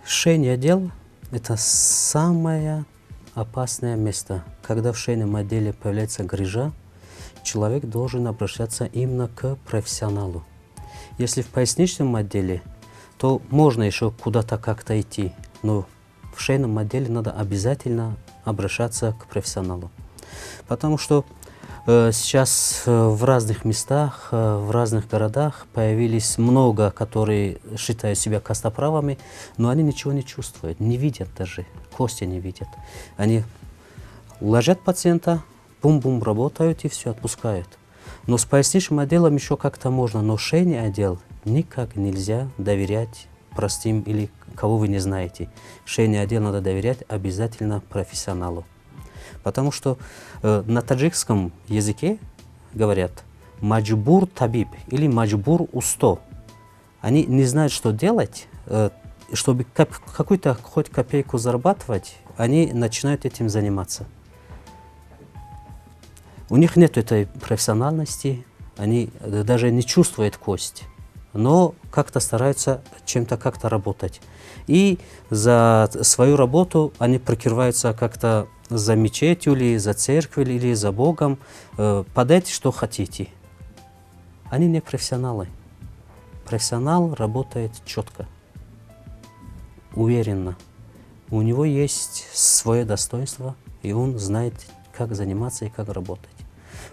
Шейный отдел – это самое опасное место. Когда в шейном отделе появляется грыжа, человек должен обращаться именно к профессионалу. Если в поясничном отделе, то можно еще куда-то как-то идти, но в шейном отделе надо обязательно обращаться к профессионалу. Потому что сейчас в разных местах, в разных городах появились много, которые считают себя костоправами, но они ничего не чувствуют, не видят даже, кости не видят. Они ложат пациента, бум-бум работают и все, отпускают. Но с поясничным отделом еще как-то можно, но шейный отдел никак нельзя доверять простым или кого вы не знаете. Шейный отдел надо доверять обязательно профессионалу. Потому что на таджикском языке говорят «маджбур табиб» или «маджбур усто». Они не знают, что делать, чтобы какую-то хоть копейку зарабатывать, они начинают этим заниматься. У них нет этой профессиональности, они даже не чувствуют кость, но как-то стараются чем-то как-то работать. И за свою работу они прикрываются как-то за мечетью, или за церковью, или за Богом. Подайте, что хотите. Они не профессионалы. Профессионал работает четко, уверенно. У него есть свое достоинство, и он знает, как заниматься и как работать.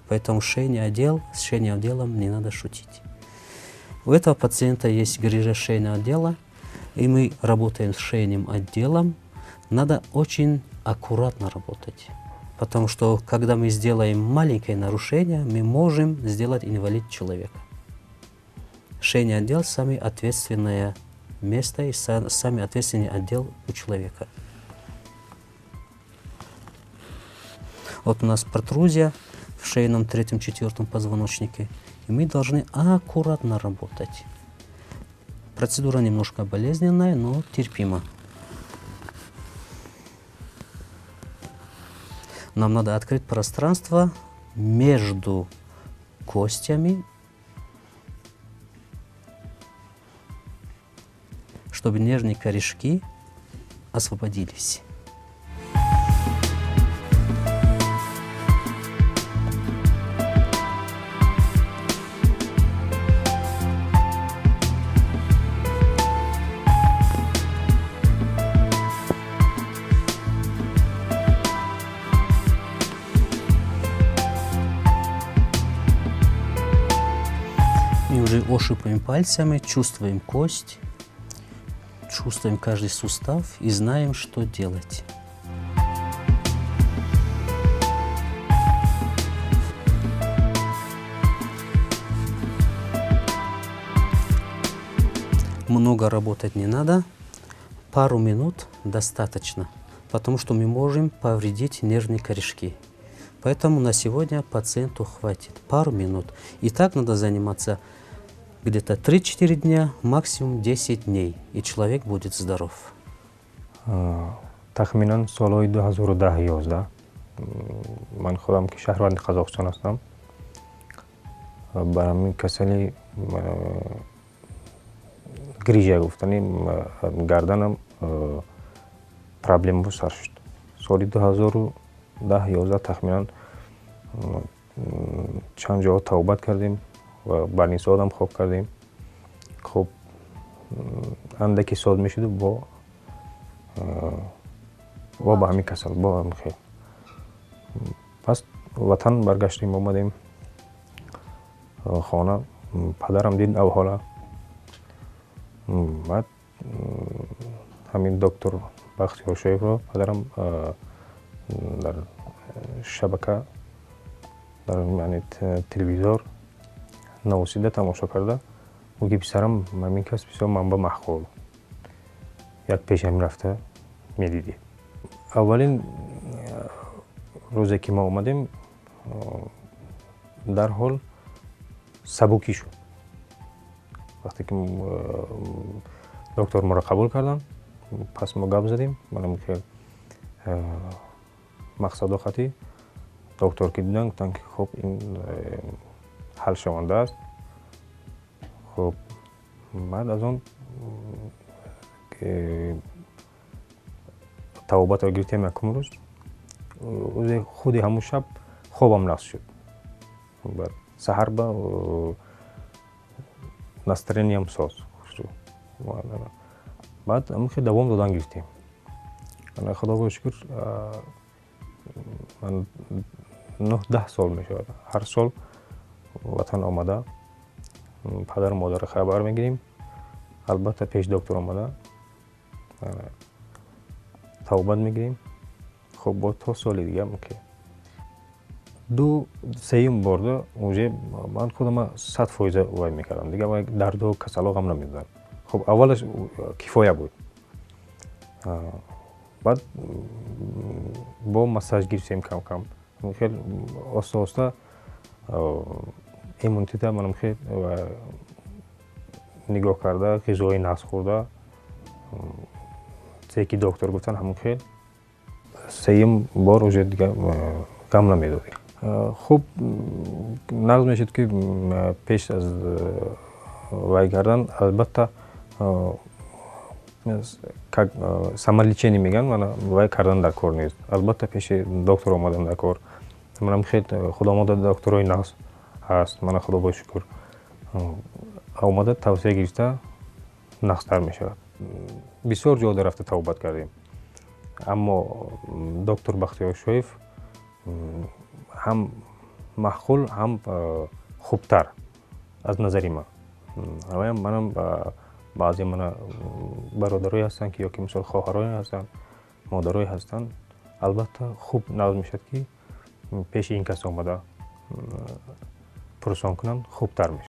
Поэтому шейный отдел, с шейным отделом не надо шутить. У этого пациента есть грыжа шейного отдела, и мы работаем с шейным отделом. Надо очень аккуратно работать, потому что когда мы сделаем маленькое нарушение, мы можем сделать инвалид человека. Шейный отдел – самое ответственное место и самый ответственный отдел у человека. Вот у нас протрузия в шейном 3-4 позвоночнике, и мы должны аккуратно работать. Процедура немножко болезненная, но терпима. Нам надо открыть пространство между костями, чтобы нежные корешки освободились. И уже ощупаем пальцами, чувствуем кость, чувствуем каждый сустав и знаем, что делать. Много работать не надо, пару минут достаточно, потому что мы можем повредить нервные корешки. Поэтому на сегодня пациенту хватит пару минут. И так надо заниматься где-то 3-4 дня, максимум 10 дней, и человек будет здоров. تخمیناً سالهای 2010-11 من خودم که شهروند قزاقستان هستم، برام این کسانی گریجه گفتنی گردنم پرابلم بود سر شد. سال 2010-11 تخمیناً چند جا توبت کردیم و برنیسه آدم خواب کردیم. خب اندکی سال می شد با همین کسل با همین خیلی. پس وطن برگشتیم اومدیم خانه. پدرم دید او حالا بعد همین دکتر بختیار شیخ رو پدرم در شبکه در یعنی تلویزیون نوسیده تماشا کرده و که پسرم همین کس بسیار منبع محقول یک پیش هم رفته میدیدی. اولین روزی که ما اومدیم در حال سبکی شد. وقتی که دکتر ما را قبول کردن پس ما گپ زدیم. منم که مقصد خطی دکتر که دیدن گفتن که خب این حل شونده است. خب بعد از اون که тавобатро гирифтем якум рӯз. Рӯзи худи ҳамун шаб хобам нақс шуд. Баъд саҳар ба настроениям соз шуд. Баъд ҳамин хел давом додан гирифтем. Худоро шукр, ман 9-10 сол мешавад. Ҳар сол ватан омада падару модарро хабар мегирем. Албатта пеш доктор омада тавбат мегирем. Хуб бо то соли дигар ки сеюм борда уже ман худам 100% вай мекардам. Дигар вай дарду касало гам намедодам. Хуб аввалаш кифоя буд. Баъд бо массаж гирифтем кам-кам. Хел оста-оста иммунитета манам хел нигоҳ карда, ғизои нағз хӯрда, чизе ки доктор гуфтан ҳамон хел сеюм бор уже дигар гам намедодем. Хуб нағз мешуд ки пеш аз вай кардан албатта самолечение меган, мана вай кардан дар кор нест. Албатта пеши доктор омадан дар кор. Манам хел худо мода докторои нағз ҳаст. Мана худо бо шукр. омада тавсия гирифта нақстар мешавад. Бисёр ҷода рафта тавбат кардем. Аммо доктор Бахтиёр Шоев ҳам маъқул, ҳам хубтар аз назари ман. Манам баъзе мана бародарое ҳастанд ки ёки мисол хоҳарое ҳастанд, модарое ҳастанд. Албатта хуб нағз мешавад ки пеши ин кас омада пурсон кунанд, хубтар мешавад.